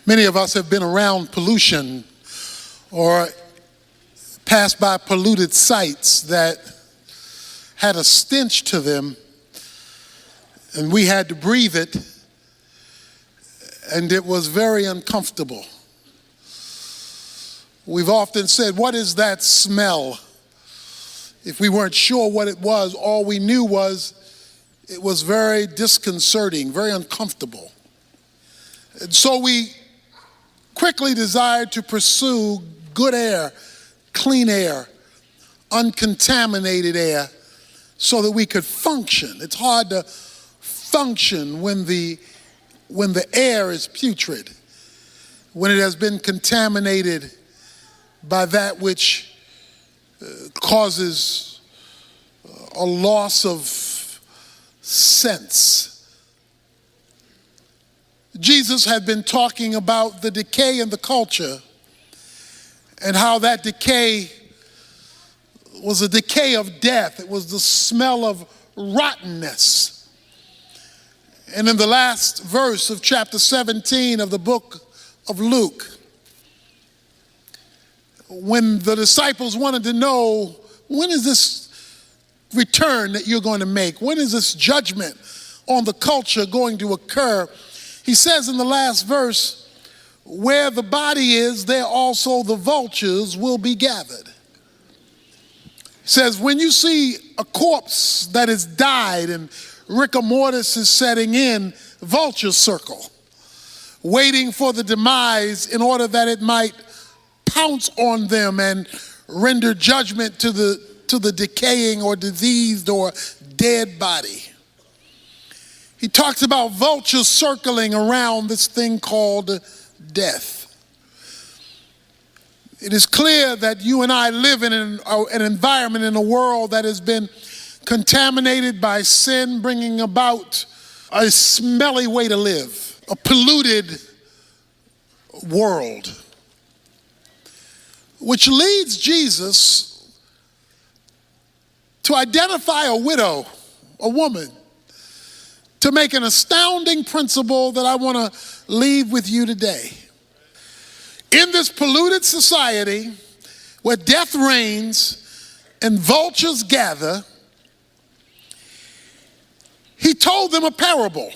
Many of us have been around pollution or passed by polluted sites that had a stench to them, and we had to breathe it, and it was very uncomfortable. We've often said, "What is that smell?" If we weren't sure what it was, all we knew was it was very disconcerting, very uncomfortable. And so we quickly desired to pursue good air, clean air, uncontaminated air, so that we could function. It's hard to function when the air is putrid, when it has been contaminated by that which causes a loss of sense. Jesus had been talking about the decay in the culture and how that decay was a decay of death. It was the smell of rottenness. And in the last verse of chapter 17 of the book of Luke, when the disciples wanted to know, when is this return that you're going to make? When is this judgment on the culture going to occur? He says in the last verse, where the body is, there also the vultures will be gathered. He says, when you see a corpse that has died and rigor mortis is setting in, vultures circle, waiting for the demise in order that it might pounce on them and render judgment to the decaying or diseased or dead body. He talks about vultures circling around this thing called death. It is clear that you and I live in an environment, in a world that has been contaminated by sin, bringing about a smelly way to live, a polluted world, which leads Jesus to identify a widow, a woman, to make an astounding principle that I want to leave with you today. In this polluted society where death reigns and vultures gather, he told them a parable.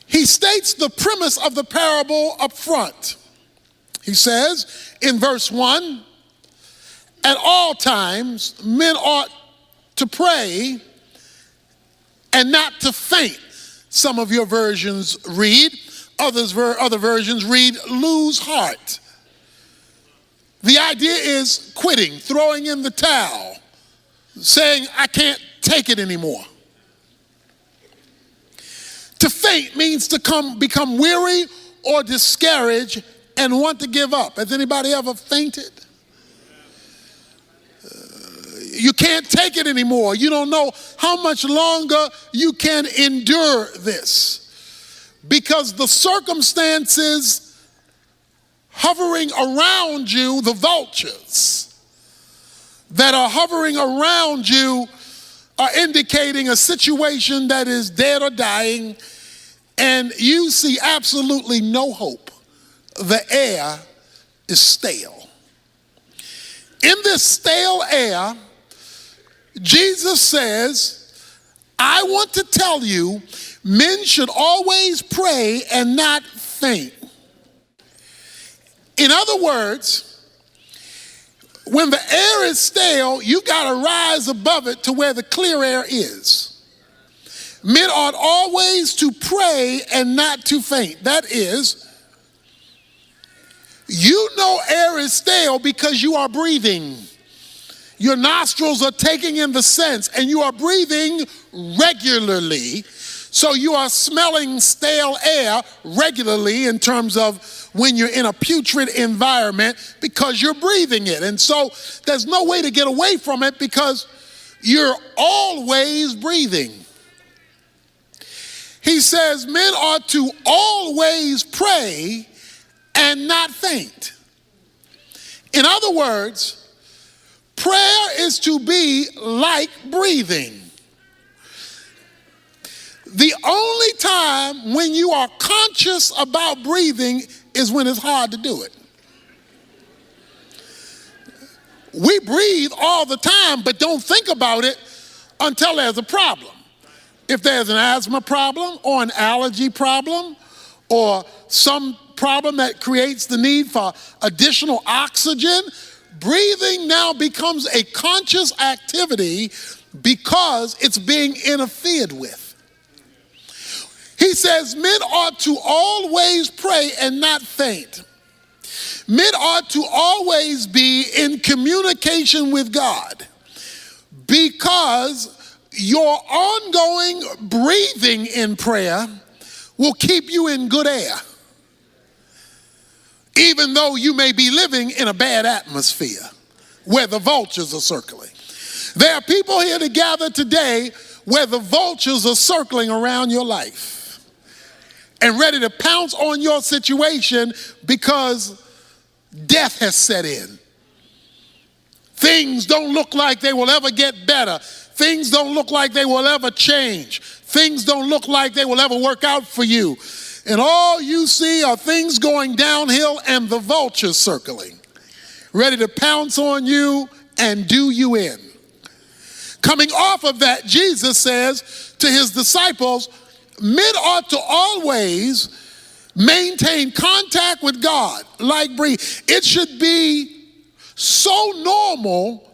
He states the premise of the parable up front. He says in verse 1, at all times men ought to pray and not to faint. Some of your versions read, other versions read, lose heart. The idea is quitting, throwing in the towel, saying, I can't take it anymore. To faint means to become weary or discouraged and want to give up. Has anybody ever fainted? You can't take it anymore. You don't know how much longer you can endure this, because the circumstances hovering around you, the vultures that are hovering around you, are indicating a situation that is dead or dying, and you see absolutely no hope. The air is stale. In this stale air, Jesus says, I want to tell you, men should always pray and not faint. In other words, when the air is stale, you got to rise above it to where the clear air is. Men ought always to pray and not to faint. That is, you know air is stale because you are breathing. Your nostrils are taking in the scents, and you are breathing regularly. So you are smelling stale air regularly in terms of when you're in a putrid environment, because you're breathing it. And so there's no way to get away from it because you're always breathing. He says men ought to always pray and not faint. In other words, prayer is to be like breathing. The only time when you are conscious about breathing is when it's hard to do it. We breathe all the time, but don't think about it until there's a problem. If there's an asthma problem or an allergy problem or some problem that creates the need for additional oxygen, breathing now becomes a conscious activity because it's being interfered with. He says men ought to always pray and not faint. Men ought to always be in communication with God because your ongoing breathing in prayer will keep you in good air, even though you may be living in a bad atmosphere where the vultures are circling. There are people here to gather today where the vultures are circling around your life and ready to pounce on your situation because death has set in. Things don't look like they will ever get better. Things don't look like they will ever change. Things don't look like they will ever work out for you. And all you see are things going downhill and the vultures circling, ready to pounce on you and do you in. Coming off of that, Jesus says to his disciples, men ought to always maintain contact with God like breathe. It should be so normal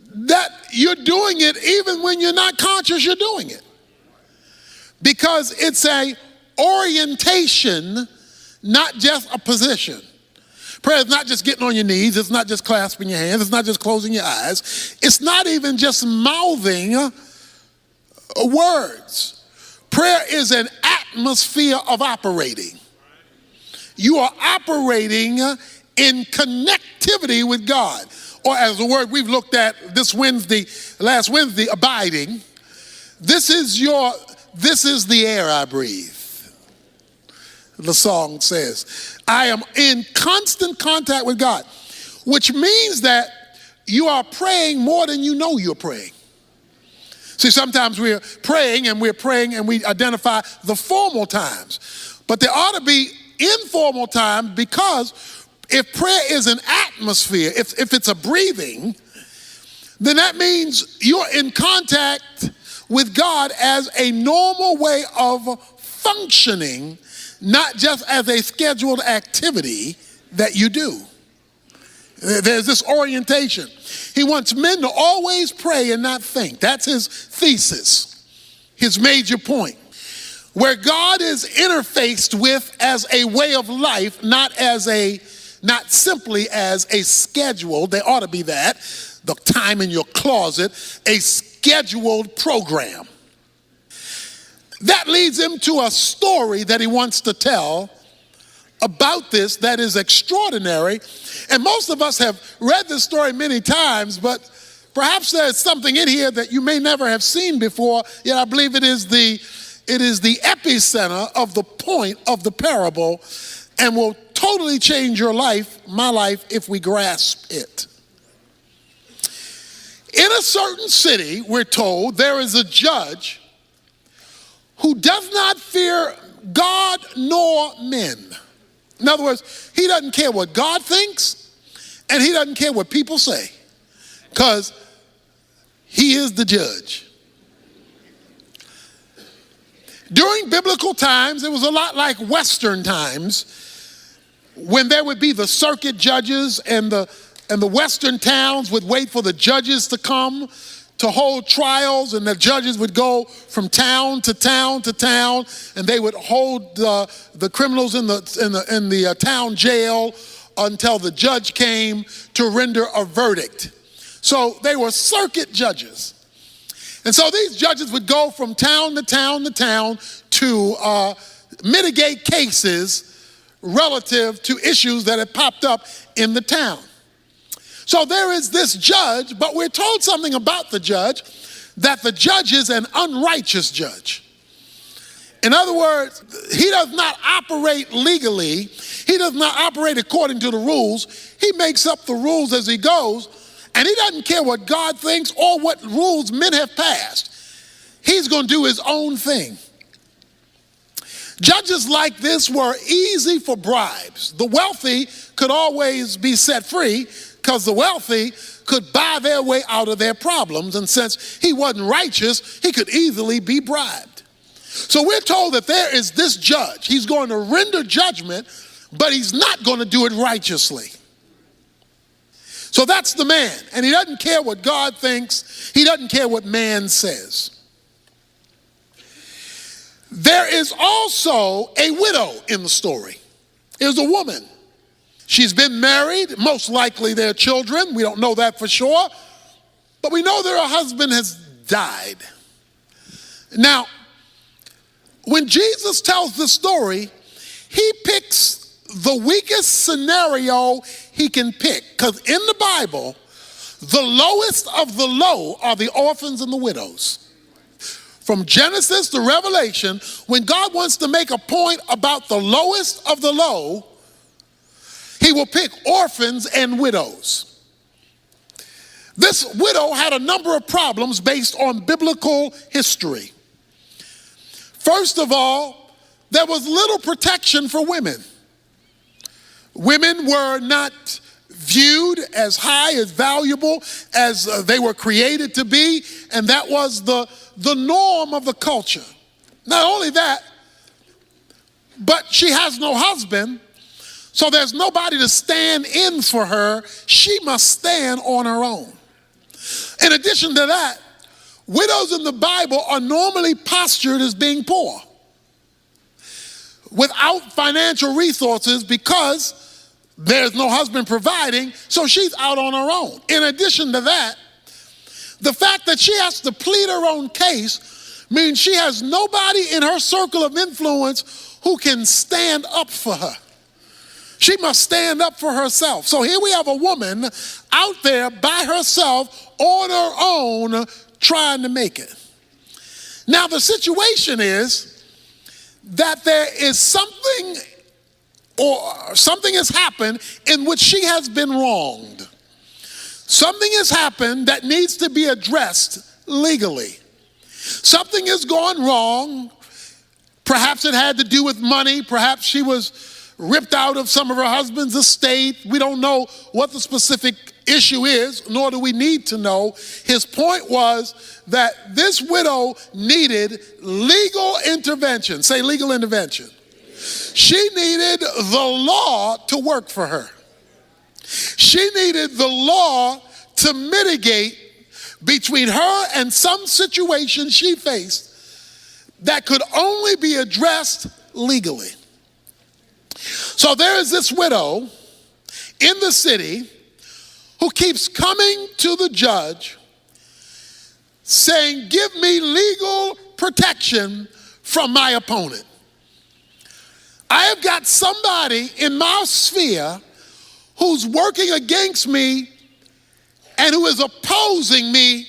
that you're doing it even when you're not conscious you're doing it. Because it's a orientation, not just a position. Prayer is not just getting on your knees. It's not just clasping your hands. It's not just closing your eyes. It's not even just mouthing words. Prayer is an atmosphere of operating. You are operating in connectivity with God. Or as the word we've looked at last Wednesday, abiding. This is the air I breathe. The song says, I am in constant contact with God, which means that you are praying more than you know you're praying. See, sometimes we're praying and we identify the formal times. But there ought to be informal time, because if prayer is an atmosphere, if it's a breathing, then that means you're in contact with God as a normal way of functioning, not just as a scheduled activity that you do. There's this orientation. He wants men to always pray and not faint. That's his thesis, his major point. Where God is interfaced with as a way of life, not simply as a schedule. There ought to be that, the time in your closet, a scheduled program. That leads him to a story that he wants to tell about this that is extraordinary. And most of us have read this story many times, but perhaps there's something in here that you may never have seen before, yet I believe it is the epicenter of the point of the parable and will totally change your life, my life, if we grasp it. In a certain city, we're told, there is a judge who does not fear God nor men. In other words, he doesn't care what God thinks, and he doesn't care what people say, because he is the judge. During biblical times, it was a lot like Western times, when there would be the circuit judges, and the Western towns would wait for the judges to come to hold trials, and the judges would go from town to town to town, and they would hold the criminals in the town jail until the judge came to render a verdict. So they were circuit judges. And so these judges would go from town to town to town to mitigate cases relative to issues that had popped up in the town. So there is this judge, but we're told something about the judge, that the judge is an unrighteous judge. In other words, he does not operate legally. He does not operate according to the rules. He makes up the rules as he goes, and he doesn't care what God thinks or what rules men have passed. He's going to do his own thing. Judges like this were easy for bribes. The wealthy could always be set free because the wealthy could buy their way out of their problems. And since he wasn't righteous, he could easily be bribed. So we're told that there is this judge. He's going to render judgment, but he's not going to do it righteously. So that's the man. And he doesn't care what God thinks. He doesn't care what man says. There is also a widow in the story. There's a woman. She's been married. Most likely there are children. We don't know that for sure. But we know that her husband has died. Now, when Jesus tells this story, he picks the weakest scenario he can pick. Because in the Bible, the lowest of the low are the orphans and the widows. From Genesis to Revelation, when God wants to make a point about the lowest of the low, he will pick orphans and widows. This widow had a number of problems based on biblical history. First of all, there was little protection for women. Women were not viewed as high, as valuable as they were created to be, and that was the norm of the culture. Not only that, but she has no husband, so there's nobody to stand in for her. She must stand on her own. In addition to that, widows in the Bible are normally postured as being poor, without financial resources because there's no husband providing, so she's out on her own. In addition to that, the fact that she has to plead her own case means she has nobody in her circle of influence who can stand up for her. She must stand up for herself. So here we have a woman out there by herself on her own trying to make it. Now the situation is that there is something has happened in which she has been wronged. Something has happened that needs to be addressed legally. Something has gone wrong. Perhaps it had to do with money. Perhaps she was ripped out of some of her husband's estate. We don't know what the specific issue is, nor do we need to know. His point was that this widow needed legal intervention. Say legal intervention. She needed the law to work for her. She needed the law to mitigate between her and some situation she faced that could only be addressed legally. So there is this widow in the city who keeps coming to the judge saying, "Give me legal protection from my opponent. I have got somebody in my sphere who's working against me and who is opposing me,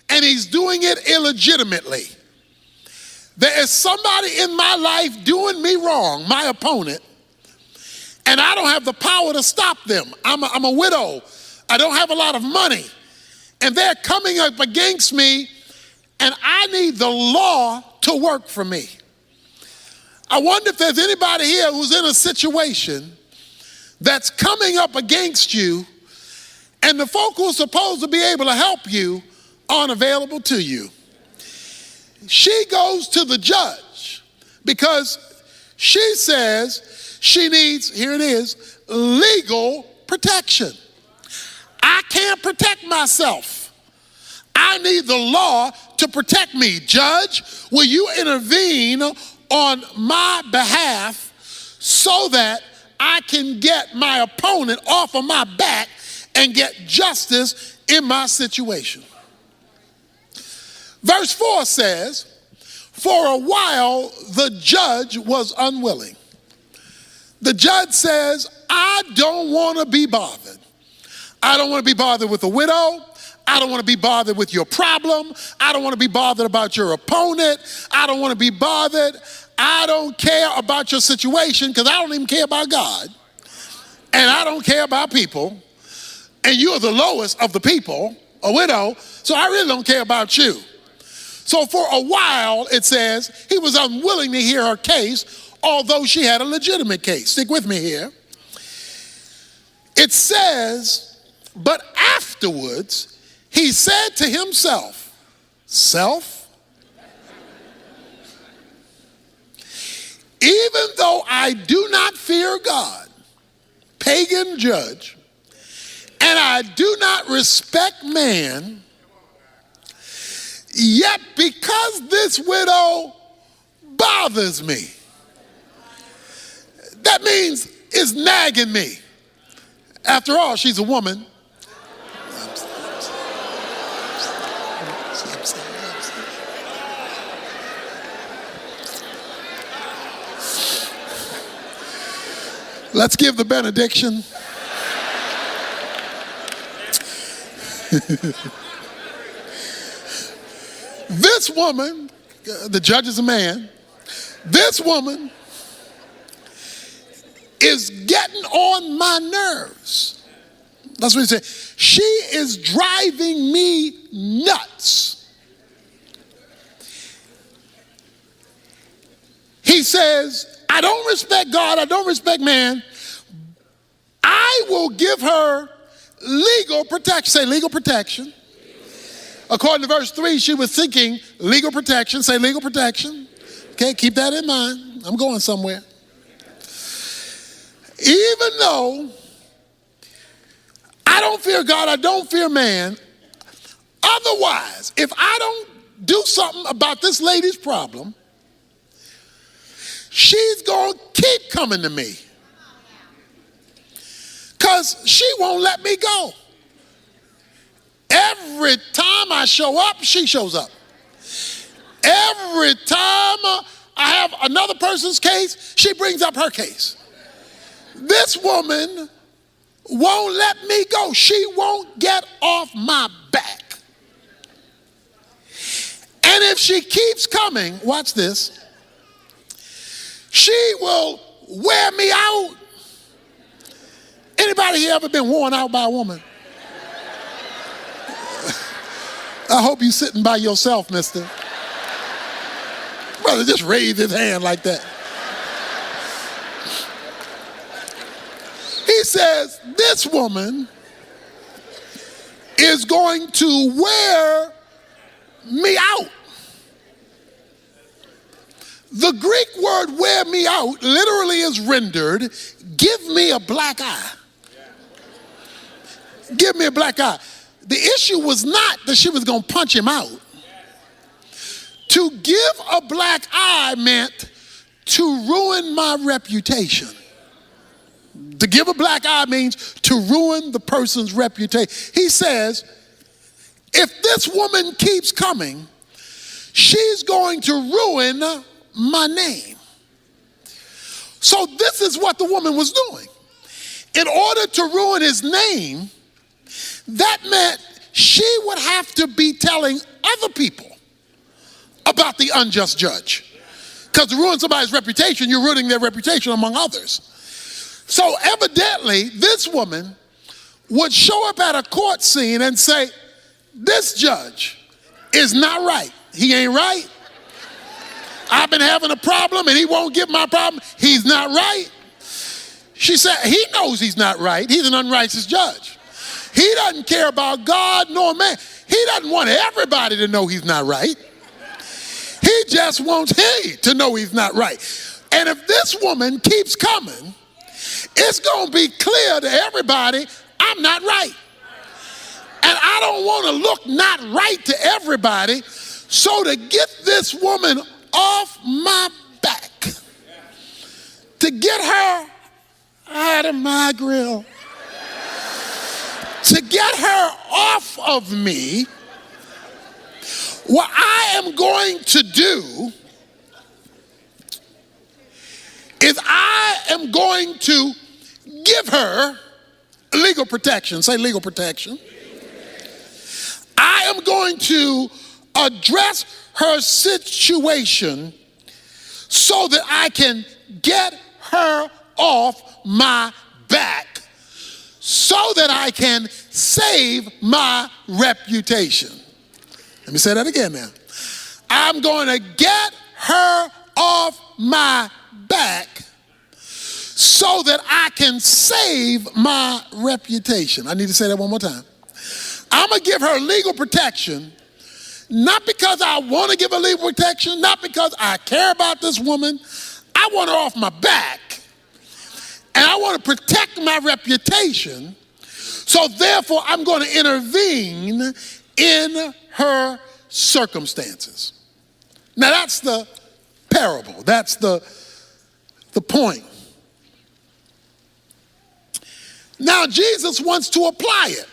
and he's doing it illegitimately. There is somebody in my life doing me wrong, my opponent, and I don't have the power to stop them. I'm a widow. I don't have a lot of money, and they're coming up against me, and I need the law to work for me." I wonder if there's anybody here who's in a situation that's coming up against you, and the folk who are supposed to be able to help you aren't available to you. She goes to the judge because she says she needs, here it is, legal protection. I can't protect myself. I need the law to protect me. Judge, will you intervene on my behalf so that I can get my opponent off of my back and get justice in my situation? Verse 4 says, "For a while the judge was unwilling." The judge says, "I don't want to be bothered. I don't want to be bothered with a widow. I don't want to be bothered with your problem. I don't want to be bothered about your opponent. I don't want to be bothered. I don't care about your situation because I don't even care about God. And I don't care about people. And you are the lowest of the people, a widow, so I really don't care about you." So for a while, it says, he was unwilling to hear her case although she had a legitimate case. Stick with me here. It says, but afterwards he said to himself, self, even though I do not fear God, pagan judge, and I do not respect man, yet because this widow bothers me, that means it's nagging me. After all, she's a woman. Let's give the benediction. This woman, the judge is a man, this woman is getting on my nerves. That's what he said. She is driving me nuts. He says, I don't respect God, I don't respect man. I will give her legal protection. Say legal protection. According to verse 3, she was thinking legal protection. Say legal protection. Okay, keep that in mind. I'm going somewhere. Even though I don't fear God, I don't fear man, otherwise, if I don't do something about this lady's problem, she's going to keep coming to me because she won't let me go. Every time I show up, she shows up. Every time I have another person's case, she brings up her case. This woman won't let me go. She won't get off my back. And if she keeps coming, watch this, she will wear me out. Anybody here ever been worn out by a woman? I hope you're sitting by yourself, mister. Brother, just raise his hand like that. He says, this woman is going to wear me out. The Greek word wear me out literally is rendered, give me a black eye. Give me a black eye. The issue was not that she was going to punch him out. To give a black eye meant to ruin my reputation. To give a black eye means to ruin the person's reputation. He says, if this woman keeps coming, she's going to ruin my name. So this is what the woman was doing. In order to ruin his name, that meant she would have to be telling other people about the unjust judge. Because to ruin somebody's reputation, you're ruining their reputation among others. So evidently, this woman would show up at a court scene and say, this judge is not right. He ain't right. I've been having a problem and he won't get my problem. He's not right. She said, he knows he's not right. He's an unrighteous judge. He doesn't care about God nor man. He doesn't want everybody to know he's not right. He just wants he to know he's not right. And if this woman keeps coming, it's going to be clear to everybody I'm not right. And I don't want to look not right to everybody. So to get this woman off my back, to get her out of my grill, to get her off of me, what I am going to do is I am going to give her legal protection. Say legal protection. I am going to address her situation so that I can get her off my back, so that I can save my reputation. Let me say that again now. I'm going to get her off my back so that I can save my reputation. I need to say that one more time. I'm going to give her legal protection, not because I want to give her legal protection, not because I care about this woman. I want her off my back, and I want to protect my reputation. So therefore, I'm going to intervene in her circumstances. Now that's the parable. That's the point. Now Jesus wants to apply it.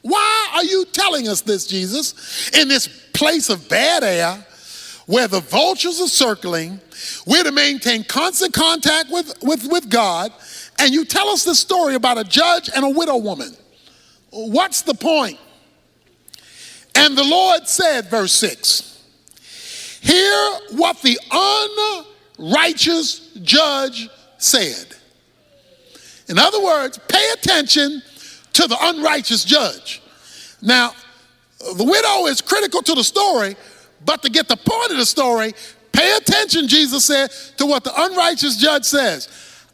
Why are you telling us this, Jesus? In this place of bad air, where the vultures are circling, we're to maintain constant contact with God, and you tell us this story about a judge and a widow woman. What's the point? And the Lord said, verse 6, hear what the unrighteous judge said. In other words, pay attention to the unrighteous judge. Now, the widow is critical to the story, but to get the point of the story, pay attention, Jesus said, to what the unrighteous judge says.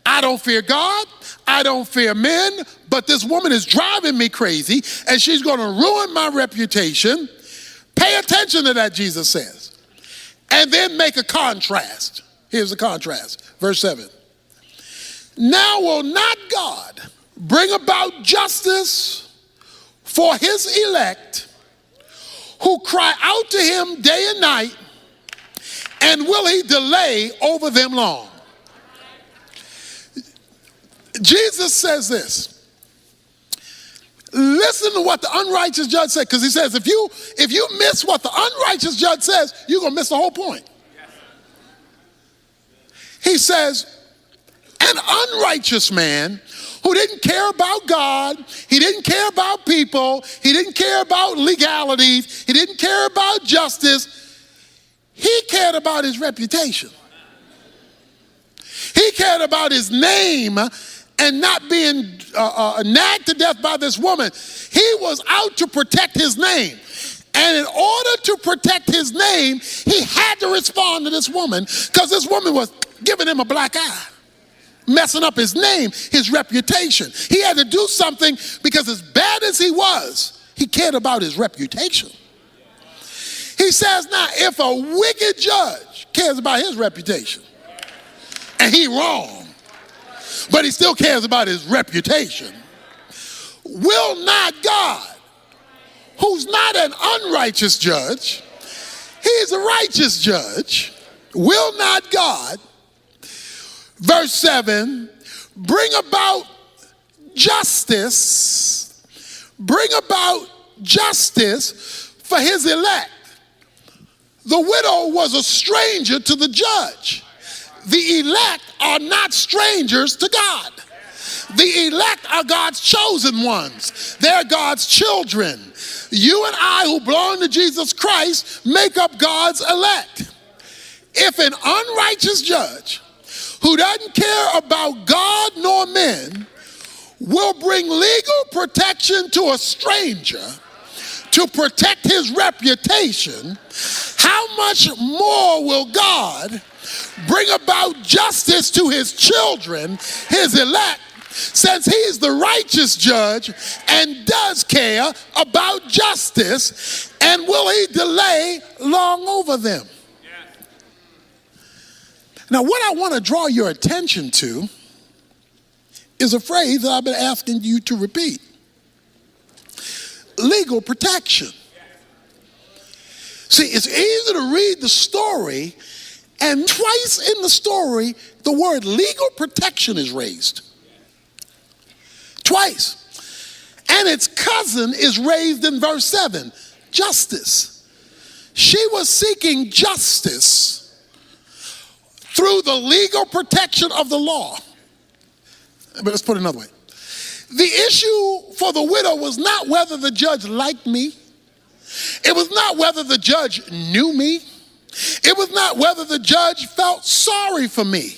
I don't fear God, I don't fear men, but this woman is driving me crazy, and she's going to ruin my reputation. Pay attention to that, Jesus says. And then make a contrast. Here's the contrast. Verse 7. Now will not God bring about justice for his elect who cry out to him day and night, and will he delay over them long? Jesus says this. Listen to what the unrighteous judge said, because he says if you miss what the unrighteous judge says, you're going to miss the whole point. He says, an unrighteous man who didn't care about God, he didn't care about people, he didn't care about legalities, he didn't care about justice, he cared about his reputation. He cared about his name and not being nagged to death by this woman. He was out to protect his name. And in order to protect his name, he had to respond to this woman, because this woman was giving him a black eye, messing up his name, his reputation. He had to do something, because as bad as he was, he cared about his reputation. He says, now, if a wicked judge cares about his reputation, and he wrong, but he still cares about his reputation, will not God, who's not an unrighteous judge, he's a righteous judge, will not God, verse 7, bring about justice for his elect? The widow was a stranger to the judge. The elect are not strangers to God. The elect are God's chosen ones. They're God's children. You and I, who belong to Jesus Christ, make up God's elect. If an unrighteous judge who doesn't care about God nor men will bring legal protection to a stranger to protect his reputation, how much more will God bring about justice to his children, his elect, since he's the righteous judge and does care about justice, and will he delay long over them? Now, what I want to draw your attention to is a phrase that I've been asking you to repeat. Legal protection. See, it's easy to read the story, and twice in the story, the word legal protection is raised. Twice. And its cousin is raised in verse 7, justice. She was seeking justice through the legal protection of the law. But let's put it another way. The issue for the widow was not whether the judge liked me. It was not whether the judge knew me. It was not whether the judge felt sorry for me.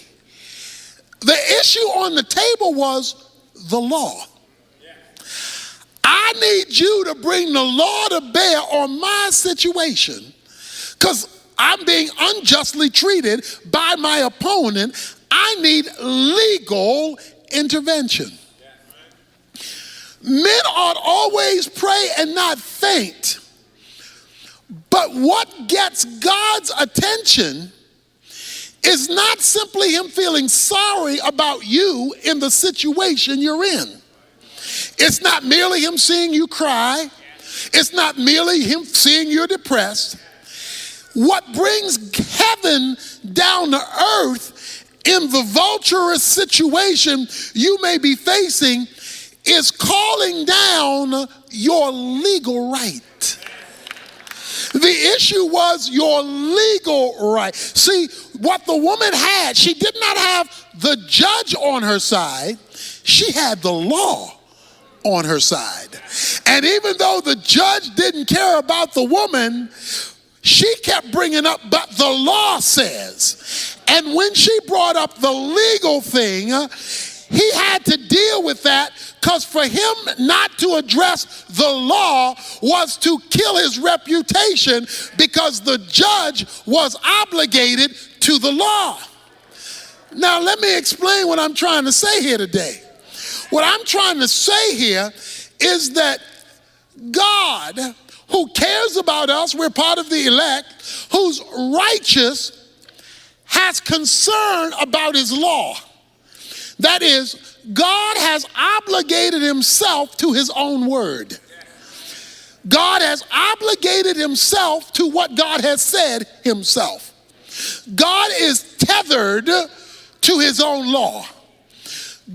The issue on the table was the law. I need you to bring the law to bear on my situation, because I'm being unjustly treated by my opponent. I need legal intervention. Men ought always pray and not faint. But what gets God's attention is not simply him feeling sorry about you in the situation you're in. It's not merely him seeing you cry. It's not merely him seeing you're depressed. What brings heaven down to earth in the vulturous situation you may be facing is calling down your legal right. The issue was your legal right. See, what the woman had, she did not have the judge on her side. She had the law on her side. And even though the judge didn't care about the woman, she kept bringing up, but the law says. And when she brought up the legal thing, he had to deal with that, because for him not to address the law was to kill his reputation, because the judge was obligated to the law. Now let me explain what I'm trying to say here today. What I'm trying to say here is that God, who cares about us, we're part of the elect, who's righteous, has concern about his law. That is, God has obligated himself to his own word. God has obligated himself to what God has said himself. God is tethered to his own law.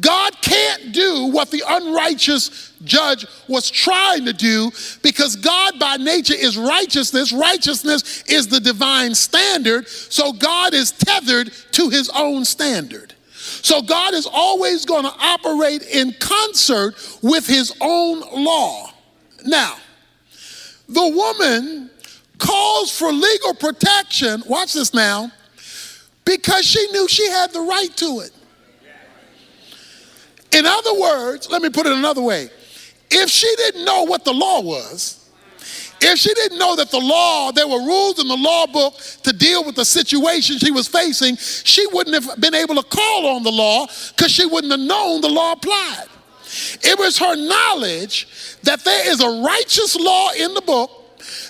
God can't do what the unrighteous judge was trying to do, because God by nature is righteousness. Righteousness is the divine standard, so God is tethered to his own standard. So God is always going to operate in concert with his own law. Now, the woman calls for legal protection, watch this now, because she knew she had the right to it. In other words, let me put it another way. If she didn't know what the law was, if she didn't know that the law, there were rules in the law book to deal with the situation she was facing, she wouldn't have been able to call on the law, because she wouldn't have known the law applied. It was her knowledge that there is a righteous law in the book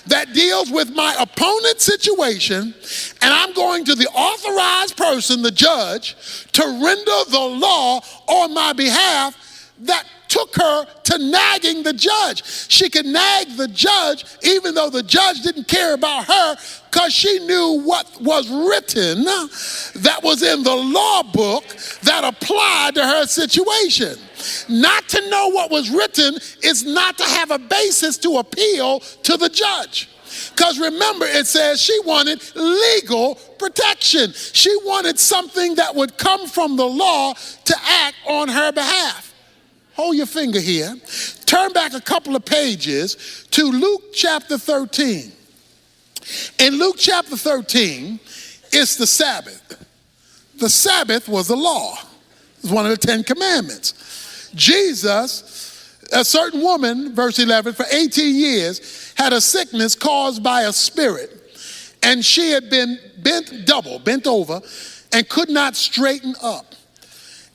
that deals with my opponent's situation, and I'm going to the authorized person, the judge, to render the law on my behalf, that took her to nagging the judge. She could nag the judge even though the judge didn't care about her, because she knew what was written that was in the law book that applied to her situation. Not to know what was written is not to have a basis to appeal to the judge. Because remember, it says she wanted legal protection. She wanted something that would come from the law to act on her behalf. Hold your finger here. Turn back a couple of pages to Luke chapter 13. In Luke chapter 13, it's the Sabbath. The Sabbath was a law. It was one of the 10 Commandments. Jesus, a certain woman, verse 11, for 18 years had a sickness caused by a spirit, and she had been bent over, and could not straighten up.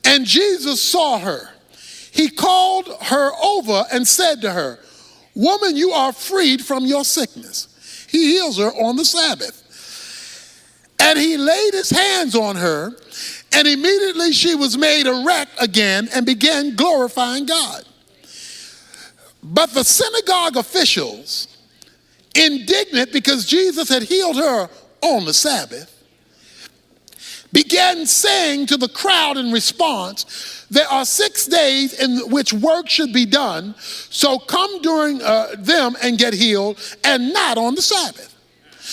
And Jesus saw her. He called her over and said to her, "Woman, you are freed from your sickness." He heals her on the Sabbath. And he laid his hands on her, and immediately she was made erect again and began glorifying God. But the synagogue officials, indignant because Jesus had healed her on the Sabbath, began saying to the crowd in response, "There are 6 days in which work should be done, so come during them and get healed, and not on the Sabbath."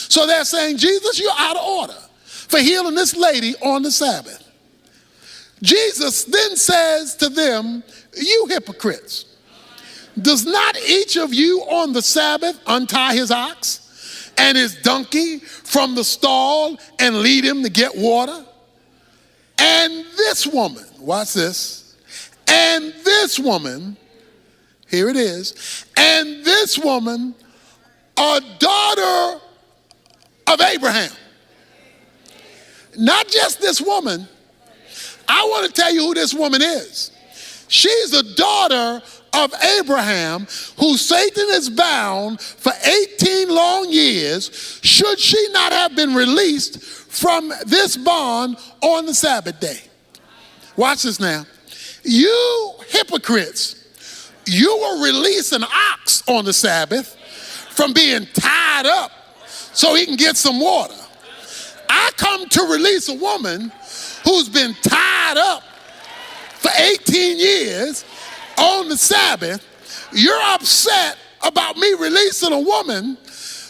So they're saying, Jesus, you're out of order for healing this lady on the Sabbath. Jesus then says to them, "You hypocrites, does not each of you on the Sabbath untie his ox and his donkey from the stall and lead him to get water? And this woman," watch this, "and this woman," here it is, "and this woman, a daughter of Abraham. Not just this woman. I want to tell you who this woman is. She's the daughter of Abraham, who Satan is bound for 18 long years, should she not have been released from this bond on the Sabbath day. Watch this now. You hypocrites, you will release an ox on the Sabbath from being tied up so he can get some water. I come to release a woman who's been tied up for 18 years on the Sabbath. You're upset about me releasing a woman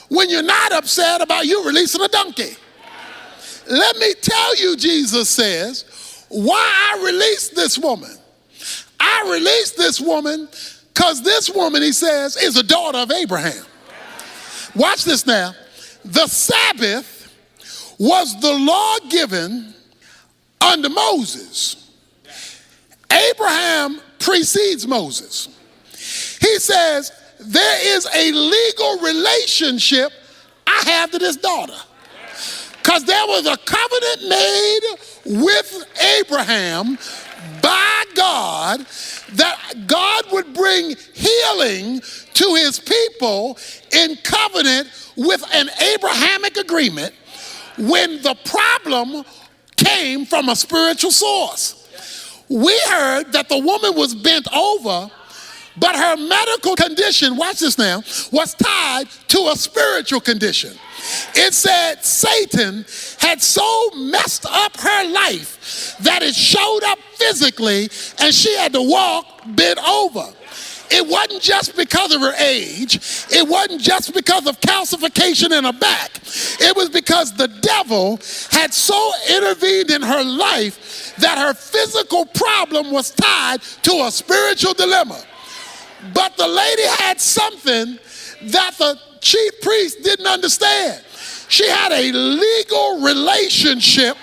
when you're not upset about you releasing a donkey. Let me tell you, Jesus says, why I released this woman. I released this woman because this woman, he says, is a daughter of Abraham. Watch this now. The Sabbath was the law given under Moses. Abraham precedes Moses. He says, there is a legal relationship I have to this daughter. Because there was a covenant made with Abraham by God that God would bring healing to his people in covenant with an Abrahamic agreement when the problem came from a spiritual source. We heard that the woman was bent over, but her medical condition, watch this now, was tied to a spiritual condition. It said Satan had so messed up her life that it showed up physically and she had to walk bent over. It wasn't just because of her age. It wasn't just because of calcification in her back. It was because the devil had so intervened in her life that her physical problem was tied to a spiritual dilemma. But the lady had something that the chief priest didn't understand. She had a legal relationship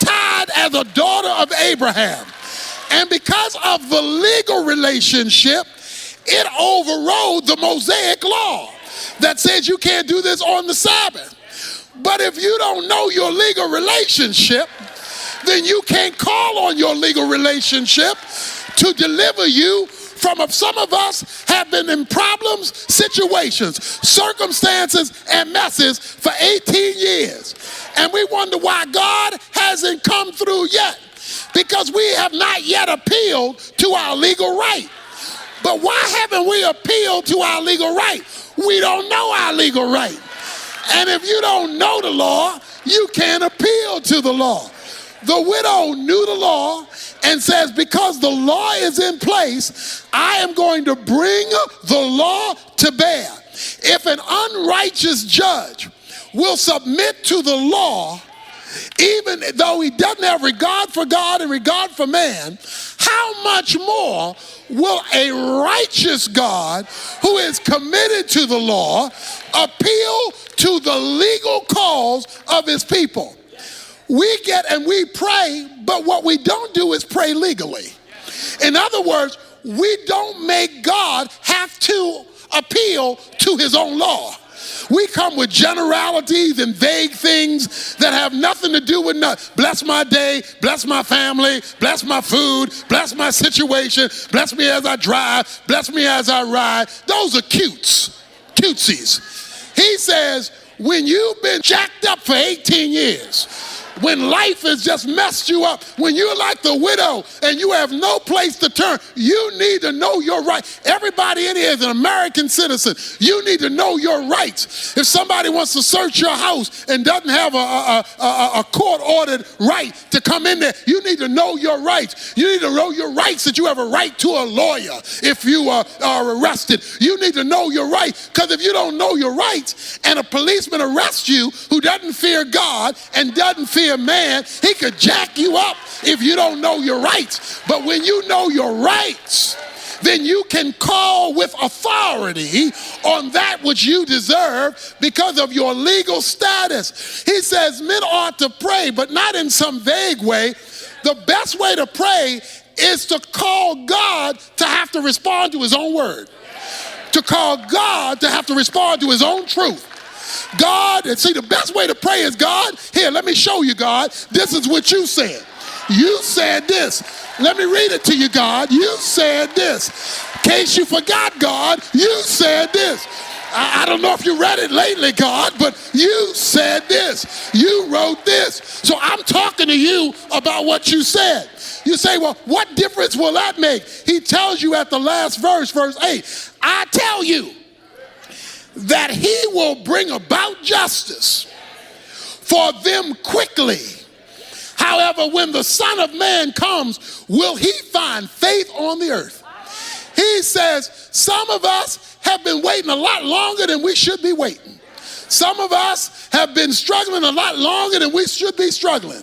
tied as a daughter of Abraham. And because of the legal relationship, it overrode the Mosaic law that says you can't do this on the Sabbath. But if you don't know your legal relationship, then you can't call on your legal relationship to deliver you from some of us have been in problems, situations, circumstances, and messes for 18 years. And we wonder why God hasn't come through yet, because we have not yet appealed to our legal right. But why haven't we appealed to our legal right? We don't know our legal right. And if you don't know the law, you can't appeal to the law. The widow knew the law and says, because the law is in place, I am going to bring the law to bear. If an unrighteous judge will submit to the law, even though he doesn't have regard for God and regard for man, how much more will a righteous God who is committed to the law appeal to the legal cause of his people? We get and we pray, but what we don't do is pray legally. In other words, we don't make God have to appeal to his own law. We come with generalities and vague things that have nothing to do with nothing. Bless my day, bless my family, bless my food, bless my situation, bless me as I drive, bless me as I ride. Those are cutesies. He says, when you've been jacked up for 18 years, when life has just messed you up, when you're like the widow and you have no place to turn, you need to know your rights. Everybody in here is an American citizen. You need to know your rights. If somebody wants to search your house and doesn't have a court-ordered right to come in there, you need to know your rights. You need to know your rights, that you have a right to a lawyer if you are arrested. You need to know your rights, because if you don't know your rights and a policeman arrests you who doesn't fear God and doesn't fear man, he could jack you up if you don't know your rights. But when you know your rights, then you can call with authority on that which you deserve because of your legal status. He says men ought to pray, but not in some vague way. The best way to pray is to call God to have to respond to his own word, to call God to have to respond to his own truth. God, and see, the best way to pray is, God, here, let me show you, God. This is what you said. You said this. Let me read it to you, God. You said this. In case you forgot, God, you said this. I don't know if you read it lately, God, but you said this. You wrote this. So I'm talking to you about what you said. You say, well, what difference will that make? He tells you at the last verse, verse 8, I tell you that he will bring about justice for them quickly. However, when the Son of Man comes, will he find faith on the earth? He says, some of us have been waiting a lot longer than we should be waiting. Some of us have been struggling a lot longer than we should be struggling.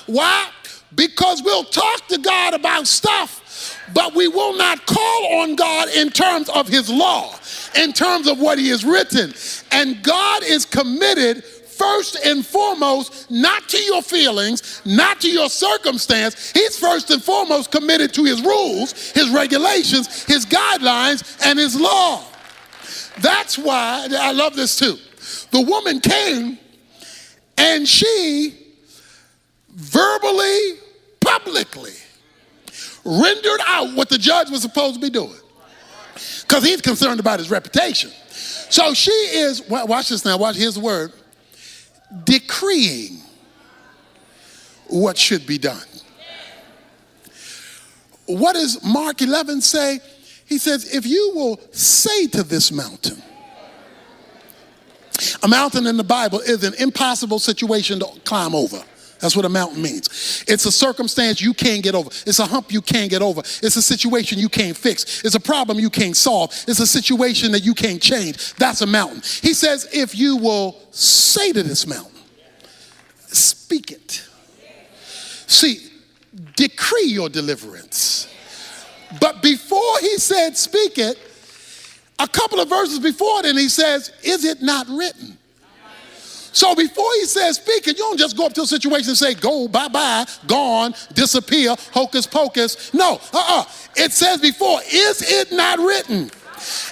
Why? Because we'll talk to God about stuff, but we will not call on God in terms of his law, in terms of what he has written. And God is committed first and foremost, not to your feelings, not to your circumstance. He's first and foremost committed to his rules, his regulations, his guidelines, and his law. That's why, I love this too. The woman came and she verbally, publicly rendered out what the judge was supposed to be doing, because he's concerned about his reputation. So she is, watch this now, here's the word, decreeing what should be done. What does Mark 11 say? He says, if you will say to this mountain, a mountain in the Bible is an impossible situation to climb over. That's what a mountain means. It's a circumstance you can't get over. It's a hump you can't get over. It's a situation you can't fix. It's a problem you can't solve. It's a situation that you can't change. That's a mountain. He says, if you will say to this mountain, speak it. See, decree your deliverance. But before he said speak it, a couple of verses before then he says, is it not written? So before he says speak it, you don't just go up to a situation and say, go, bye-bye, gone, disappear, hocus pocus. No, It says before, is it not written?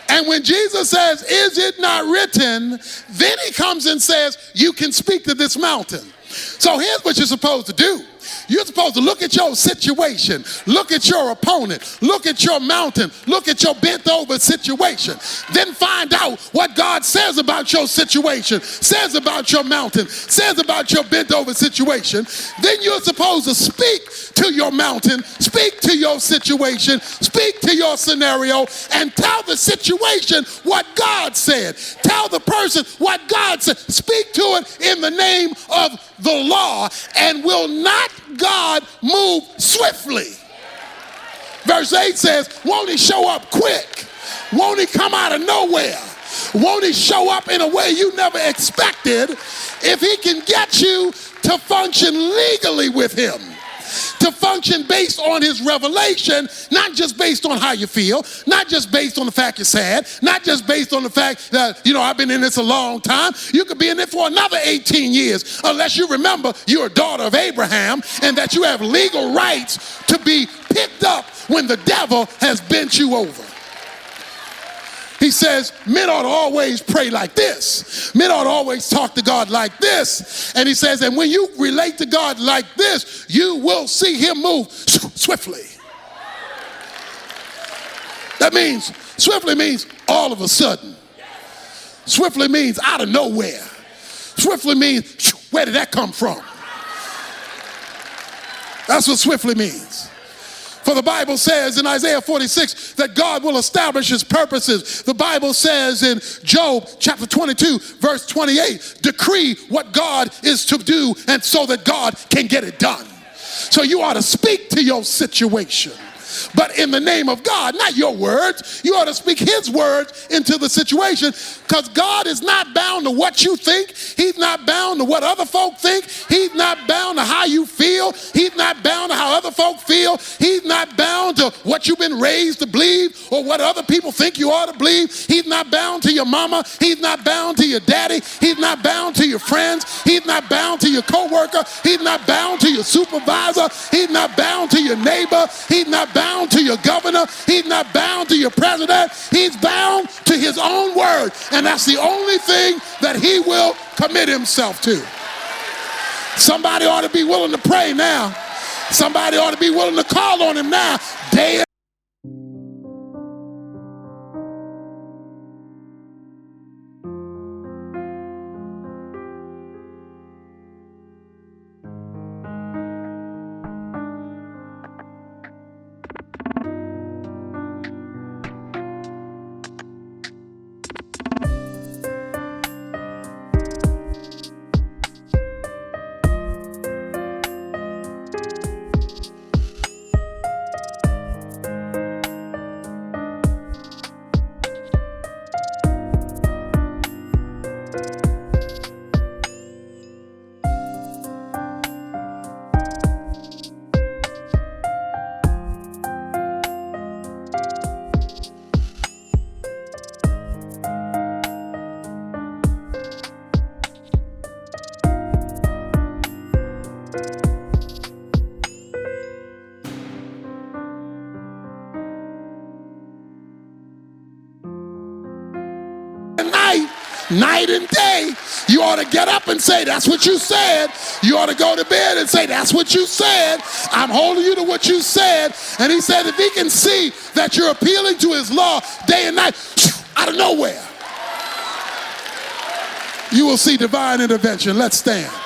And when Jesus says, is it not written? Then he comes and says, you can speak to this mountain. So here's what you're supposed to do. You're supposed to look at your situation, look at your opponent, look at your mountain, look at your bent over situation, then find out what God says about your situation, says about your mountain, says about your bent over situation. Then you're supposed to speak to your mountain, speak to your situation, speak to your scenario, and tell the situation what God said. Tell the person what God said. Speak to it in the name of the law. And will not God move swiftly? Verse 8 says, won't he show up quick? Won't he come out of nowhere? Won't he show up in a way you never expected? If he can get you to function legally with him, to function based on his revelation, not just based on how you feel, not just based on the fact you're sad, not just based on the fact that, I've been in this a long time. You could be in it for another 18 years unless you remember you're a daughter of Abraham and that you have legal rights to be picked up when the devil has bent you over. He says, men ought to always pray like this. Men ought to always talk to God like this. And he says, and when you relate to God like this, you will see him move swiftly. That means, swiftly means all of a sudden. Swiftly means out of nowhere. Swiftly means, where did that come from? That's what swiftly means. For the Bible says in Isaiah 46 that God will establish his purposes. The Bible says in Job chapter 22 verse 28, decree what God is to do and so that God can get it done. So you ought to speak to your situation, but in the name of God, not your words. You ought to speak his words into the situation, because God is not bound to what you think. He's not bound to what other folk think. He's not bound to how you feel. He's not bound to how other folk feel. He's not bound to what you've been raised to believe or what other people think you ought to believe. He's not bound to your mama. He's not bound to your daddy. He's not bound to your friends. He's not bound to your coworker. He's not bound to your supervisor. He's not bound to your neighbor. He's not bound to your governor. He's not bound to your president. He's bound to to his own word. And that's the only thing that he will commit himself to. Somebody ought to be willing to pray now. Somebody ought to be willing to call on him now, day night and day. You ought to get up and say, that's what you said. You ought to go to bed and say, that's what you said. I'm holding you to what you said. And he said, if he can see that you're appealing to his law day and night, out of nowhere, you will see divine intervention. Let's stand.